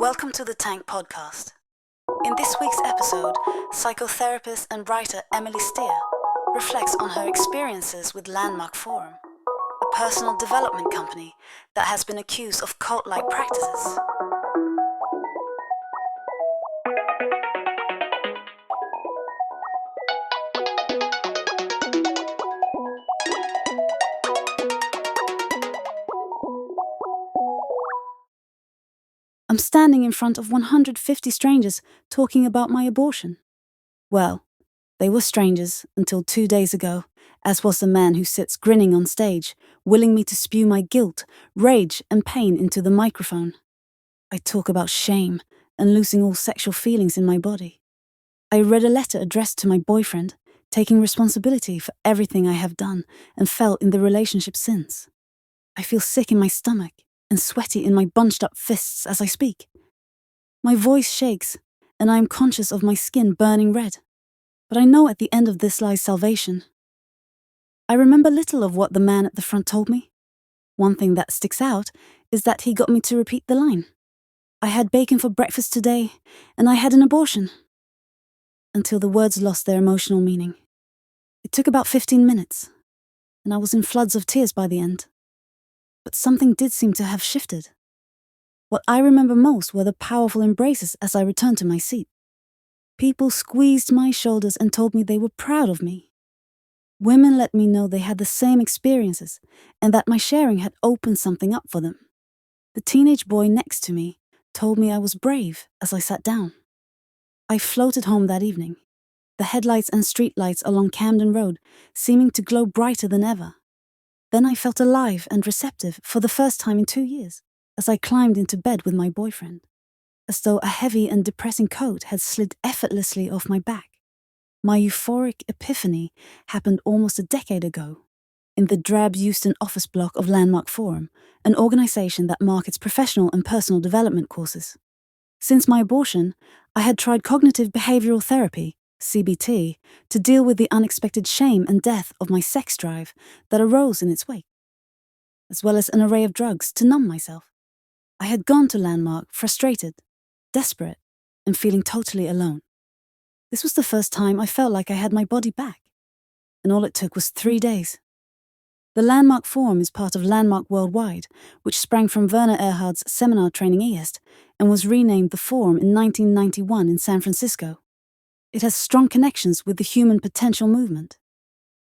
Welcome to the Tank Podcast. In this week's episode, psychotherapist and writer Emily Steer reflects on her experiences with Landmark Forum, a personal development company that has been accused of cult-like practices. I'm standing in front of 150 strangers talking about my abortion. Well, they were strangers until 2 days ago, as was the man who sits grinning on stage, willing me to spew my guilt, rage and pain into the microphone. I talk about shame and losing all sexual feelings in my body. I read a letter addressed to my boyfriend, taking responsibility for everything I have done and felt in the relationship since. I feel sick in my stomach and sweaty in my bunched up fists as I speak. My voice shakes, and I am conscious of my skin burning red. But I know at the end of this lies salvation. I remember little of what the man at the front told me. One thing that sticks out is that he got me to repeat the line. I had bacon for breakfast today, and I had an abortion. Until the words lost their emotional meaning. It took about 15 minutes, and I was in floods of tears by the end. But something did seem to have shifted. What I remember most were the powerful embraces as I returned to my seat. People squeezed my shoulders and told me they were proud of me. Women let me know they had the same experiences and that my sharing had opened something up for them. The teenage boy next to me told me I was brave as I sat down. I floated home that evening, the headlights and streetlights along Camden Road seeming to glow brighter than ever. Then I felt alive and receptive for the first time in 2 years as I climbed into bed with my boyfriend, as though a heavy and depressing coat had slid effortlessly off my back. My euphoric epiphany happened almost a decade ago in the drab Euston office block of Landmark Forum, an organization that markets professional and personal development courses. Since my abortion, I had tried cognitive behavioral therapy, CBT, to deal with the unexpected shame and death of my sex drive that arose in its wake, as well as an array of drugs to numb myself. I had gone to Landmark frustrated, desperate, and feeling totally alone. This was the first time I felt like I had my body back, and all it took was 3 days. The Landmark Forum is part of Landmark Worldwide, which sprang from Werner Erhard's seminar training EST and was renamed the Forum in 1991 in San Francisco. It has strong connections with the human potential movement,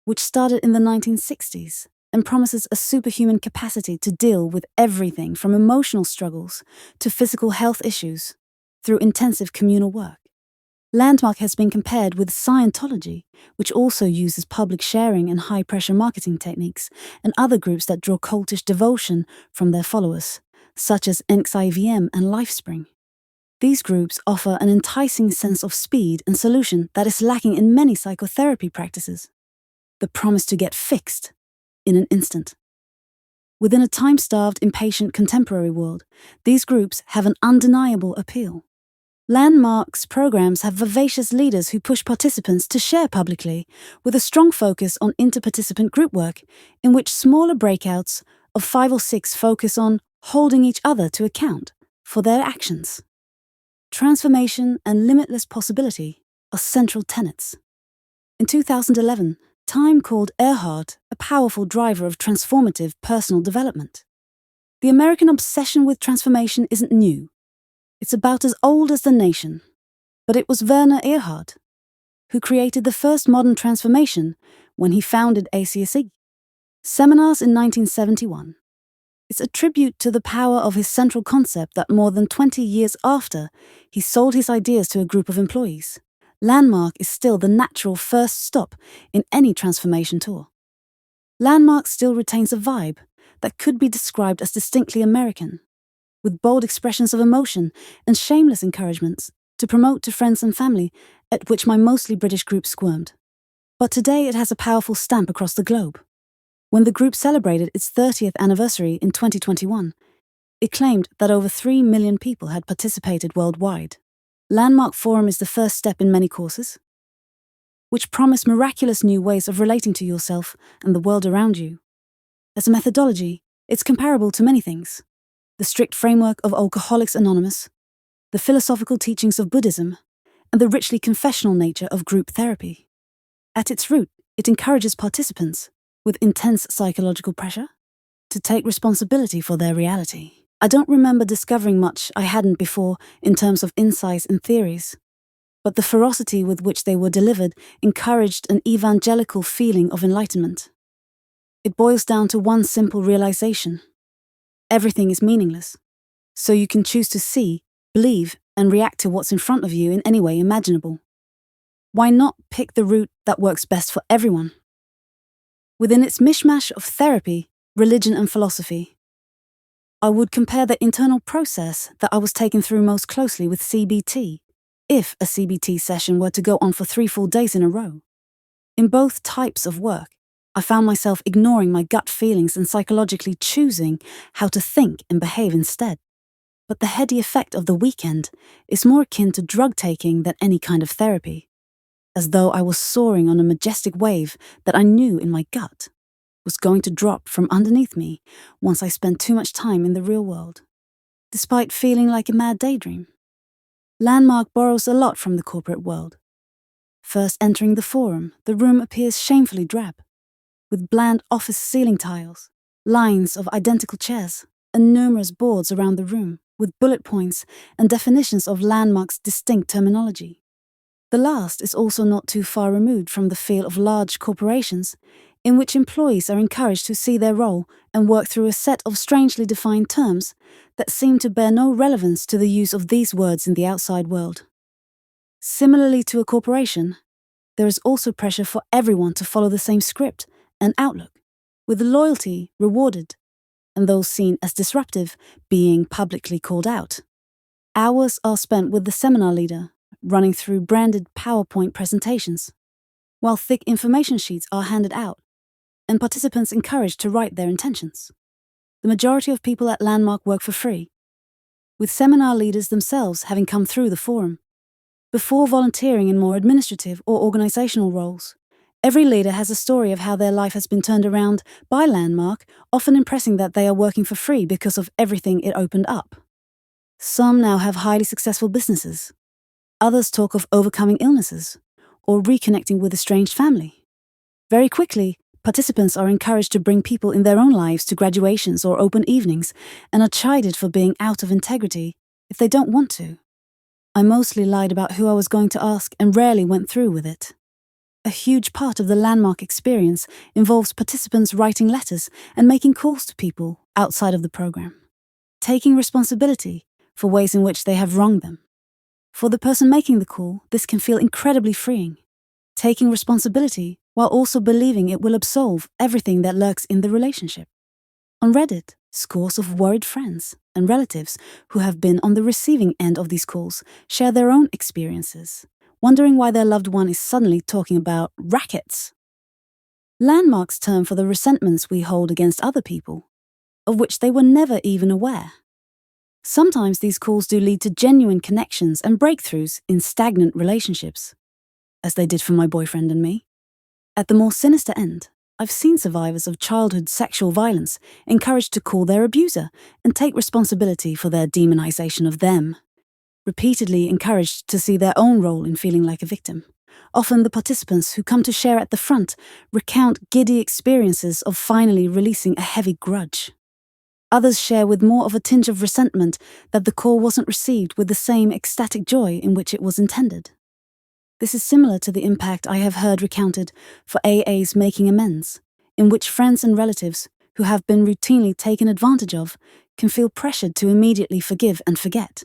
which started in the 1960s and promises a superhuman capacity to deal with everything from emotional struggles to physical health issues through intensive communal work. Landmark has been compared with Scientology, which also uses public sharing and high-pressure marketing techniques, and other groups that draw cultish devotion from their followers, such as NXIVM and LifeSpring. These groups offer an enticing sense of speed and solution that is lacking in many psychotherapy practices. The promise to get fixed in an instant. Within a time-starved, impatient contemporary world, these groups have an undeniable appeal. Landmark's programs have vivacious leaders who push participants to share publicly, with a strong focus on inter-participant group work, in which smaller breakouts of 5 or 6 focus on holding each other to account for their actions. Transformation and limitless possibility are central tenets. In 2011, Time called Erhard a powerful driver of transformative personal development. The American obsession with transformation isn't new. It's about as old as the nation. But it was Werner Erhard who created the first modern transformation when he founded ACSE. Seminars in 1971. It's a tribute to the power of his central concept that more than 20 years after, he sold his ideas to a group of employees. Landmark is still the natural first stop in any transformation tour. Landmark still retains a vibe that could be described as distinctly American, with bold expressions of emotion and shameless encouragements to promote to friends and family, at which my mostly British group squirmed. But today it has a powerful stamp across the globe. When the group celebrated its 30th anniversary in 2021, it claimed that over 3 million people had participated worldwide. Landmark Forum is the first step in many courses, which promise miraculous new ways of relating to yourself and the world around you. As a methodology, it's comparable to many things. The strict framework of Alcoholics Anonymous, the philosophical teachings of Buddhism, and the richly confessional nature of group therapy. At its root, it encourages participants, with intense psychological pressure, to take responsibility for their reality. I don't remember discovering much I hadn't before in terms of insights and theories, but the ferocity with which they were delivered encouraged an evangelical feeling of enlightenment. It boils down to one simple realization. Everything is meaningless, so you can choose to see, believe, and react to what's in front of you in any way imaginable. Why not pick the route that works best for everyone? Within its mishmash of therapy, religion, and philosophy, I would compare the internal process that I was taken through most closely with CBT, if a CBT session were to go on for 3 full days in a row. In both types of work, I found myself ignoring my gut feelings and psychologically choosing how to think and behave instead. But the heady effect of the weekend is more akin to drug taking than any kind of therapy, as though I was soaring on a majestic wave that I knew in my gut was going to drop from underneath me once I spent too much time in the real world, despite feeling like a mad daydream. Landmark borrows a lot from the corporate world. First entering the forum, the room appears shamefully drab, with bland office ceiling tiles, lines of identical chairs, and numerous boards around the room, with bullet points and definitions of Landmark's distinct terminology. The last is also not too far removed from the feel of large corporations, in which employees are encouraged to see their role and work through a set of strangely defined terms that seem to bear no relevance to the use of these words in the outside world. Similarly to a corporation, there is also pressure for everyone to follow the same script and outlook, with loyalty rewarded, and those seen as disruptive being publicly called out. Hours are spent with the seminar leader, running through branded PowerPoint presentations, while thick information sheets are handed out, and participants encouraged to write their intentions. The majority of people at Landmark work for free, with seminar leaders themselves having come through the forum. Before volunteering in more administrative or organizational roles, every leader has a story of how their life has been turned around by Landmark, often impressing that they are working for free because of everything it opened up. Some now have highly successful businesses. Others talk of overcoming illnesses or reconnecting with estranged family. Very quickly, participants are encouraged to bring people in their own lives to graduations or open evenings and are chided for being out of integrity if they don't want to. I mostly lied about who I was going to ask and rarely went through with it. A huge part of the Landmark experience involves participants writing letters and making calls to people outside of the program, taking responsibility for ways in which they have wronged them. For the person making the call, this can feel incredibly freeing, taking responsibility while also believing it will absolve everything that lurks in the relationship. On Reddit, scores of worried friends and relatives who have been on the receiving end of these calls share their own experiences, wondering why their loved one is suddenly talking about rackets. Landmark's term for the resentments we hold against other people, of which they were never even aware. Sometimes these calls do lead to genuine connections and breakthroughs in stagnant relationships, as they did for my boyfriend and me. At the more sinister end, I've seen survivors of childhood sexual violence encouraged to call their abuser and take responsibility for their demonization of them, repeatedly encouraged to see their own role in feeling like a victim. Often the participants who come to share at the front recount giddy experiences of finally releasing a heavy grudge. Others share with more of a tinge of resentment that the call wasn't received with the same ecstatic joy in which it was intended. This is similar to the impact I have heard recounted for AA's Making Amends, in which friends and relatives who have been routinely taken advantage of can feel pressured to immediately forgive and forget.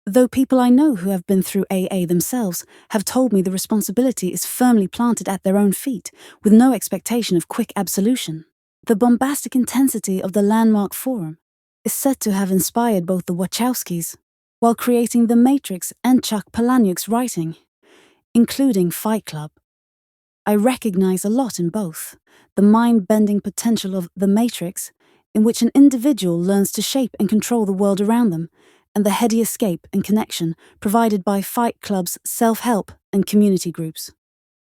Though people I know who have been through AA themselves have told me the responsibility is firmly planted at their own feet, with no expectation of quick absolution. The bombastic intensity of the Landmark Forum is said to have inspired both the Wachowskis, while creating The Matrix and Chuck Palahniuk's writing, including Fight Club. I recognize a lot in both: the mind-bending potential of The Matrix, in which an individual learns to shape and control the world around them, and the heady escape and connection provided by Fight Club's self-help and community groups.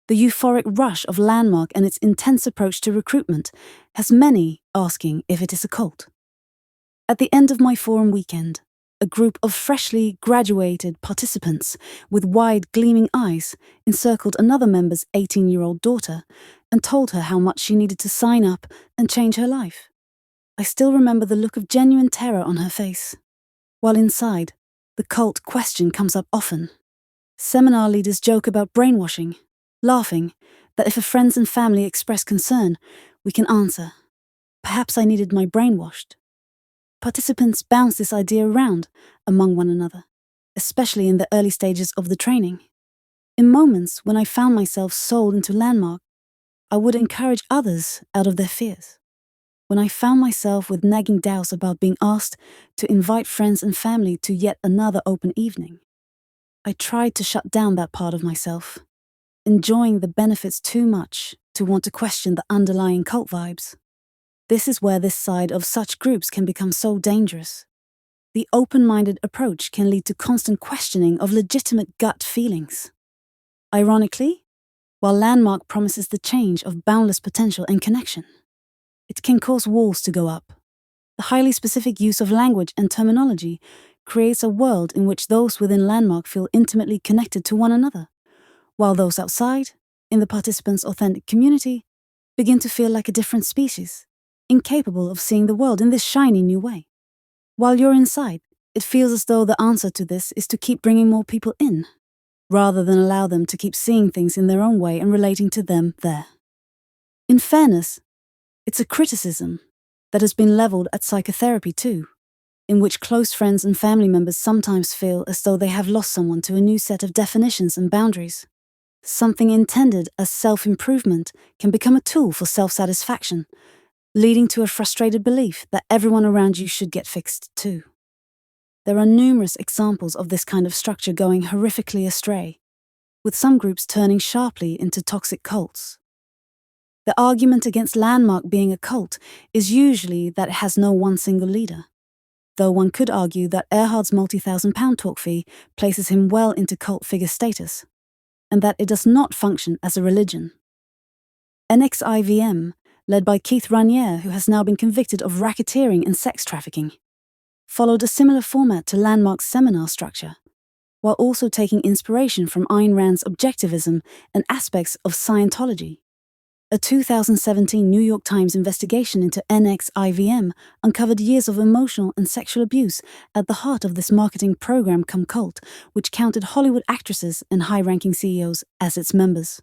The euphoric rush of Landmark and its intense approach to recruitment has many asking if it is a cult. At the end of my forum weekend, A group of freshly graduated participants with wide, gleaming eyes encircled another member's 18-year-old daughter and told her how much she needed to sign up and change her life. I still remember the look of genuine terror on her face. While inside, the cult question comes up often. Seminar leaders joke about brainwashing, laughing that if a friends and family express concern, we can answer, "Perhaps I needed my brain washed." Participants bounce this idea around among one another, especially in the early stages of the training. In moments when I found myself sold into Landmark, I would encourage others out of their fears. When I found myself with nagging doubts about being asked to invite friends and family to yet another open evening, I tried to shut down that part of myself, enjoying the benefits too much to want to question the underlying cult vibes. This is where this side of such groups can become so dangerous. The open-minded approach can lead to constant questioning of legitimate gut feelings. Ironically, while Landmark promises the change of boundless potential and connection, it can cause walls to go up. The highly specific use of language and terminology creates a world in which those within Landmark feel intimately connected to one another, while those outside, in the participants' authentic community, begin to feel like a different species, incapable of seeing the world in this shiny new way. While you're inside, it feels as though the answer to this is to keep bringing more people in, rather than allow them to keep seeing things in their own way and relating to them there. In fairness, it's a criticism that has been leveled at psychotherapy too, in which close friends and family members sometimes feel as though they have lost someone to a new set of definitions and boundaries. Something intended as self-improvement can become a tool for self-satisfaction, leading to a frustrated belief that everyone around you should get fixed too. There are numerous examples of this kind of structure going horrifically astray, with some groups turning sharply into toxic cults. The argument against Landmark being a cult is usually that it has no one single leader, though one could argue that Erhard's multi-thousand-pound talk fee places him well into cult figure status, and that it does not function as a religion. NXIVM, led by Keith Raniere, who has now been convicted of racketeering and sex trafficking, followed a similar format to Landmark's seminar structure, while also taking inspiration from Ayn Rand's objectivism and aspects of Scientology. A 2017 New York Times investigation into NXIVM uncovered years of emotional and sexual abuse at the heart of this marketing program cum cult, which counted Hollywood actresses and high-ranking CEOs as its members.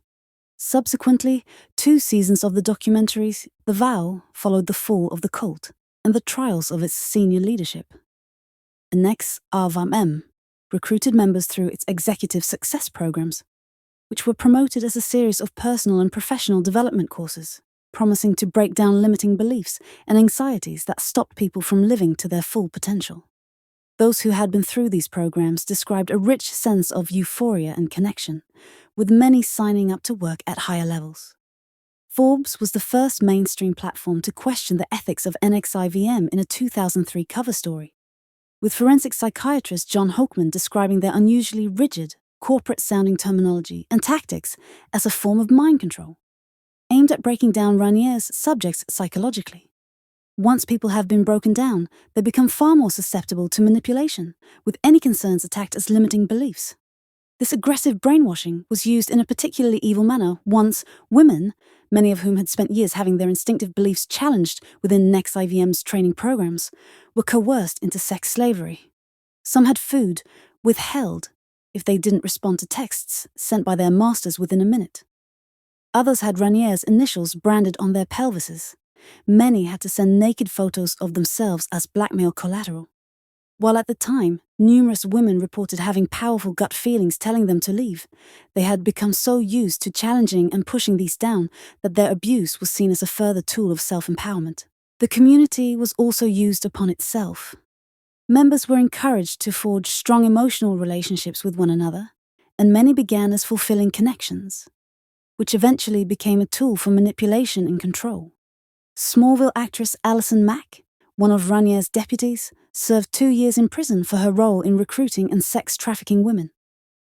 Subsequently, 2 seasons of the documentaries The Vow followed the fall of the cult and the trials of its senior leadership. NXIVM recruited members through its executive success programs, which were promoted as a series of personal and professional development courses, promising to break down limiting beliefs and anxieties that stopped people from living to their full potential. Those who had been through these programs described a rich sense of euphoria and connection, with many signing up to work at higher levels. Forbes was the first mainstream platform to question the ethics of NXIVM in a 2003 cover story, with forensic psychiatrist John Hochman describing their unusually rigid, corporate-sounding terminology and tactics as a form of mind control, aimed at breaking down Raniere's subjects psychologically. Once people have been broken down, they become far more susceptible to manipulation, with any concerns attacked as limiting beliefs. This aggressive brainwashing was used in a particularly evil manner once women, many of whom had spent years having their instinctive beliefs challenged within NXIVM's training programs, were coerced into sex slavery. Some had food withheld if they didn't respond to texts sent by their masters within a minute. Others had Raniere's initials branded on their pelvises. Many had to send naked photos of themselves as blackmail collateral. While at the time, numerous women reported having powerful gut feelings telling them to leave, they had become so used to challenging and pushing these down that their abuse was seen as a further tool of self-empowerment. The community was also used upon itself. Members were encouraged to forge strong emotional relationships with one another, and many began as fulfilling connections, which eventually became a tool for manipulation and control. Smallville actress Allison Mack, one of Raniere's deputies, served 2 years in prison for her role in recruiting and sex trafficking women.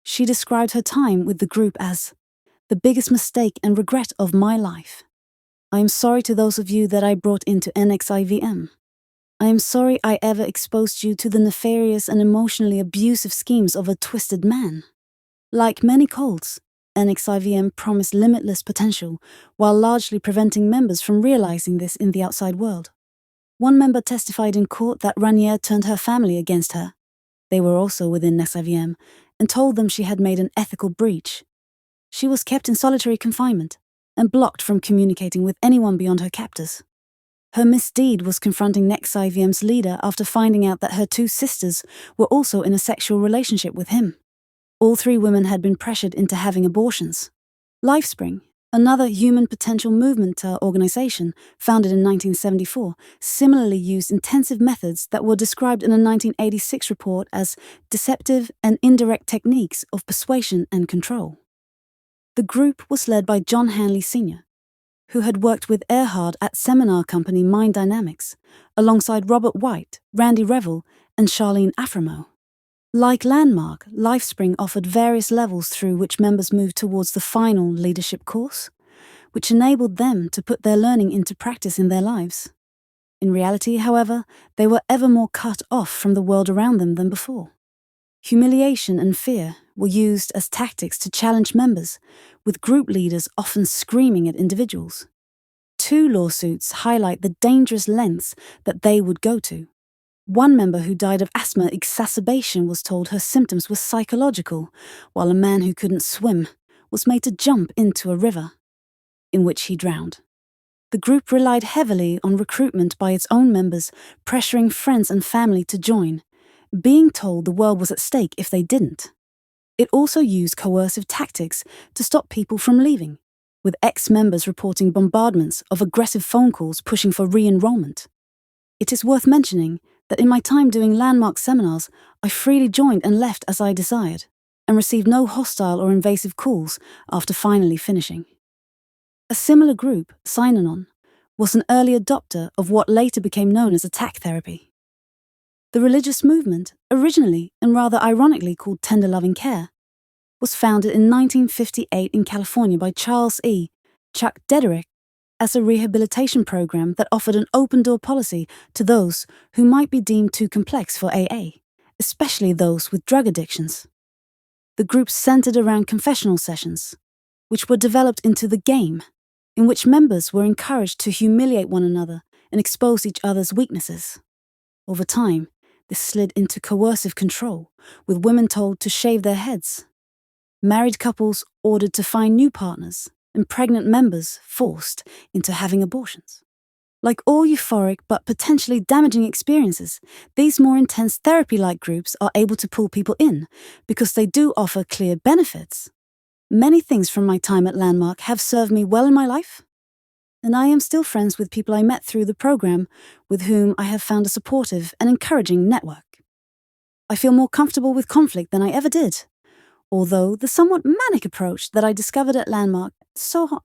She described her time with the group as the biggest mistake and regret of my life. I am sorry to those of you that I brought into NXIVM. I am sorry I ever exposed you to the nefarious and emotionally abusive schemes of a twisted man. Like many cults, NXIVM promised limitless potential, while largely preventing members from realizing this in the outside world. One member testified in court that Raniere turned her family against her. They were also within NXIVM, and told them she had made an ethical breach. She was kept in solitary confinement and blocked from communicating with anyone beyond her captors. Her misdeed was confronting NXIVM's leader after finding out that her two sisters were also in a sexual relationship with him. All three women had been pressured into having abortions. Lifespring, another human potential movement organization founded in 1974, similarly used intensive methods that were described in a 1986 report as deceptive and indirect techniques of persuasion and control. The group was led by John Hanley Sr., who had worked with Earhart at seminar company Mind Dynamics, alongside Robert White, Randy Revell, and Charlene Aframo. Like Landmark, Lifespring offered various levels through which members moved towards the final leadership course, which enabled them to put their learning into practice in their lives. In reality, however, they were ever more cut off from the world around them than before. Humiliation and fear were used as tactics to challenge members, with group leaders often screaming at individuals. 2 lawsuits highlight the dangerous lengths that they would go to. One member who died of asthma exacerbation was told her symptoms were psychological, while a man who couldn't swim was made to jump into a river, in which he drowned. The group relied heavily on recruitment by its own members, pressuring friends and family to join, being told the world was at stake if they didn't. It also used coercive tactics to stop people from leaving, with ex-members reporting bombardments of aggressive phone calls pushing for re-enrollment. It is worth mentioning that in my time doing Landmark seminars, I freely joined and left as I desired, and received no hostile or invasive calls after finally finishing. A similar group, Synanon, was an early adopter of what later became known as attack therapy. The religious movement, originally and rather ironically called Tender Loving Care, was founded in 1958 in California by Charles E. Chuck Dederick as a rehabilitation program that offered an open-door policy to those who might be deemed too complex for AA, especially those with drug addictions. The group centered around confessional sessions, which were developed into the game, in which members were encouraged to humiliate one another and expose each other's weaknesses. Over time, this slid into coercive control, with women told to shave their heads, married couples ordered to find new partners, and pregnant members forced into having abortions. Like all euphoric but potentially damaging experiences, these more intense therapy-like groups are able to pull people in because they do offer clear benefits. Many things from my time at Landmark have served me well in my life, and I am still friends with people I met through the program with whom I have found a supportive and encouraging network. I feel more comfortable with conflict than I ever did, although the somewhat manic approach that I discovered at Landmark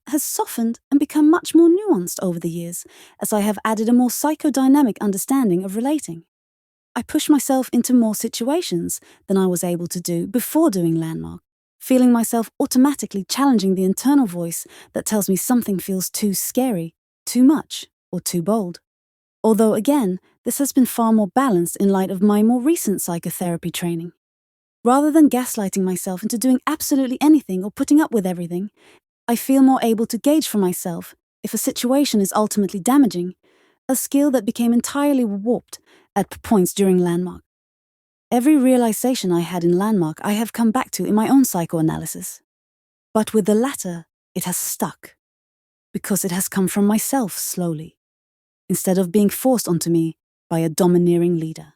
has softened and become much more nuanced over the years as I have added a more psychodynamic understanding of relating. I push myself into more situations than I was able to do before doing Landmark, feeling myself automatically challenging the internal voice that tells me something feels too scary, too much, or too bold. Although again, this has been far more balanced in light of my more recent psychotherapy training. Rather than gaslighting myself into doing absolutely anything or putting up with everything, I feel more able to gauge for myself if a situation is ultimately damaging, a skill that became entirely warped at points during Landmark. Every realization I had in Landmark I have come back to in my own psychoanalysis. But with the latter, it has stuck, because it has come from myself slowly, instead of being forced onto me by a domineering leader.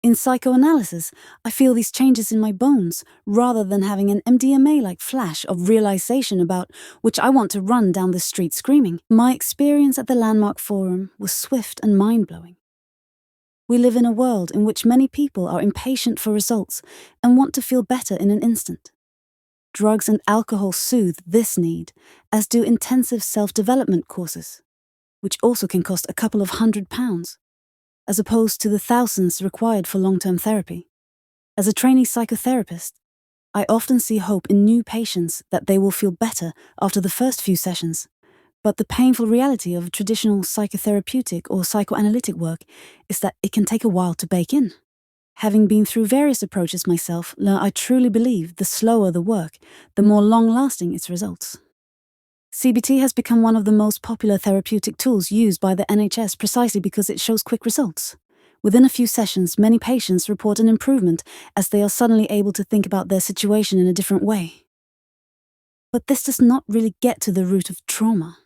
In psychoanalysis, I feel these changes in my bones rather than having an MDMA-like flash of realization about which I want to run down the street screaming. My experience at the Landmark Forum was swift and mind-blowing. We live in a world in which many people are impatient for results and want to feel better in an instant. Drugs and alcohol soothe this need, as do intensive self-development courses, which also can cost a couple of £100. As opposed to the thousands required for long-term therapy. As a trainee psychotherapist, I often see hope in new patients that they will feel better after the first few sessions, But the painful reality of traditional psychotherapeutic or psychoanalytic work is that it can take a while to bake in. Having been through various approaches myself, I truly believe the slower the work, the more long-lasting its results. CBT has become one of the most popular therapeutic tools used by the NHS precisely because it shows quick results. Within a few sessions, many patients report an improvement as they are suddenly able to think about their situation in a different way. But this does not really get to the root of trauma.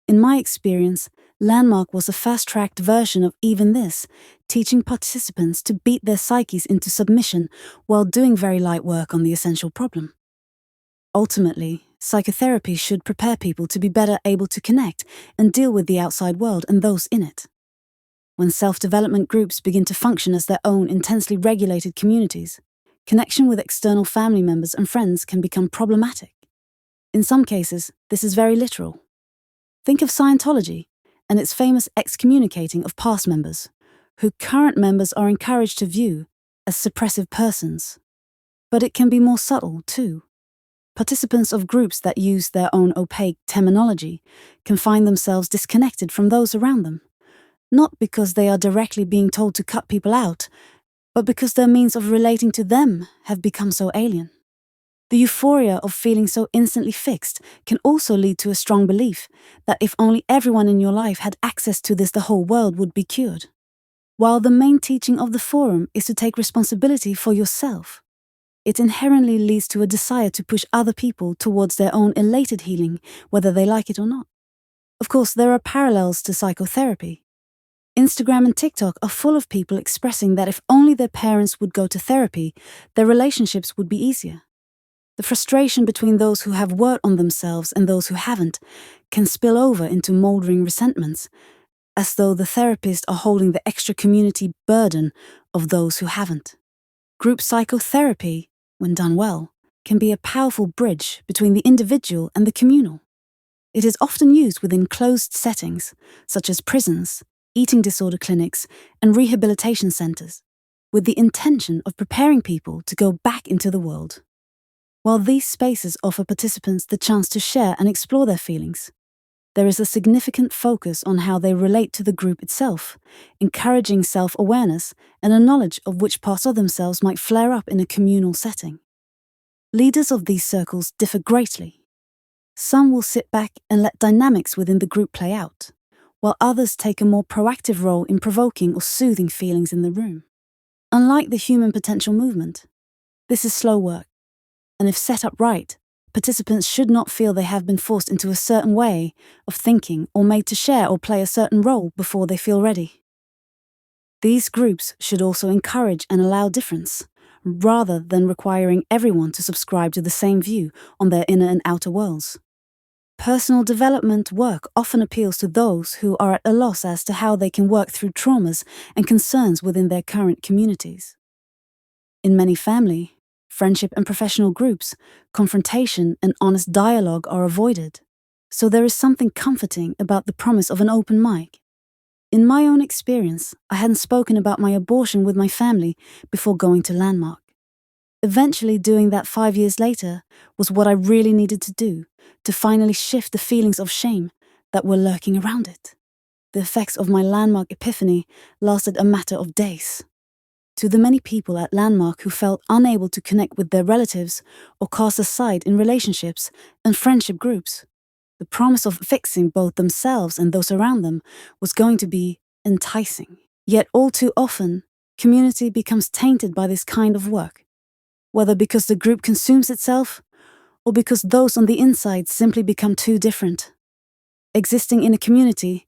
In my experience, Landmark was a fast-tracked version of even this, teaching participants to beat their psyches into submission while doing very light work on the essential problem. Ultimately, psychotherapy should prepare people to be better able to connect and deal with the outside world and those in it. When self-development groups begin to function as their own intensely regulated communities, connection with external family members and friends can become problematic. In some cases, this is very literal. Think of Scientology and its famous excommunicating of past members, who current members are encouraged to view as suppressive persons. But it can be more subtle, too. Participants of groups that use their own opaque terminology can find themselves disconnected from those around them, not because they are directly being told to cut people out, but because their means of relating to them have become so alien. The euphoria of feeling so instantly fixed can also lead to a strong belief that if only everyone in your life had access to this, the whole world would be cured. While the main teaching of the forum is to take responsibility for yourself, it inherently leads to a desire to push other people towards their own elated healing, whether they like it or not. Of course, there are parallels to psychotherapy. Instagram and TikTok are full of people expressing that if only their parents would go to therapy, their relationships would be easier. The frustration between those who have worked on themselves and those who haven't can spill over into mouldering resentments, as though the therapists are holding the extra community burden of those who haven't. Group psychotherapy, when done well, can be a powerful bridge between the individual and the communal. It is often used within closed settings, such as prisons, eating disorder clinics, and rehabilitation centers, with the intention of preparing people to go back into the world. While these spaces offer participants the chance to share and explore their feelings, there is a significant focus on how they relate to the group itself, encouraging self-awareness and a knowledge of which parts of themselves might flare up in a communal setting. Leaders of these circles differ greatly. Some will sit back and let dynamics within the group play out, while others take a more proactive role in provoking or soothing feelings in the room. Unlike the human potential movement, this is slow work, and if set up right, participants should not feel they have been forced into a certain way of thinking or made to share or play a certain role before they feel ready. These groups should also encourage and allow difference, rather than requiring everyone to subscribe to the same view on their inner and outer worlds. Personal development work often appeals to those who are at a loss as to how they can work through traumas and concerns within their current communities. In many family, friendship and professional groups, confrontation and honest dialogue are avoided, so there is something comforting about the promise of an open mic. In my own experience, I hadn't spoken about my abortion with my family before going to Landmark. Eventually doing that 5 years later was what I really needed to do, to finally shift the feelings of shame that were lurking around it. The effects of my Landmark epiphany lasted a matter of days. To the many people at Landmark who felt unable to connect with their relatives or cast aside in relationships and friendship groups, the promise of fixing both themselves and those around them was going to be enticing. Yet all too often, community becomes tainted by this kind of work, whether because the group consumes itself or because those on the inside simply become too different. Existing in a community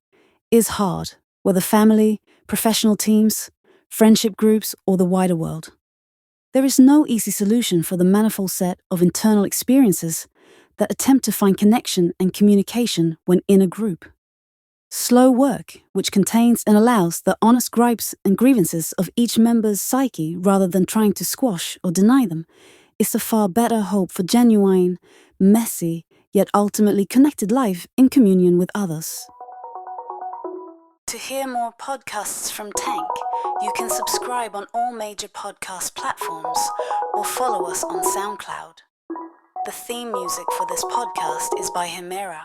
is hard, whether family, professional teams, friendship groups, or the wider world. There is no easy solution for the manifold set of internal experiences that attempt to find connection and communication when in a group. Slow work, which contains and allows the honest gripes and grievances of each member's psyche rather than trying to squash or deny them, is a far better hope for genuine, messy, yet ultimately connected life in communion with others. To hear more podcasts from Tank, you can subscribe on all major podcast platforms or follow us on SoundCloud. The theme music for this podcast is by Himera.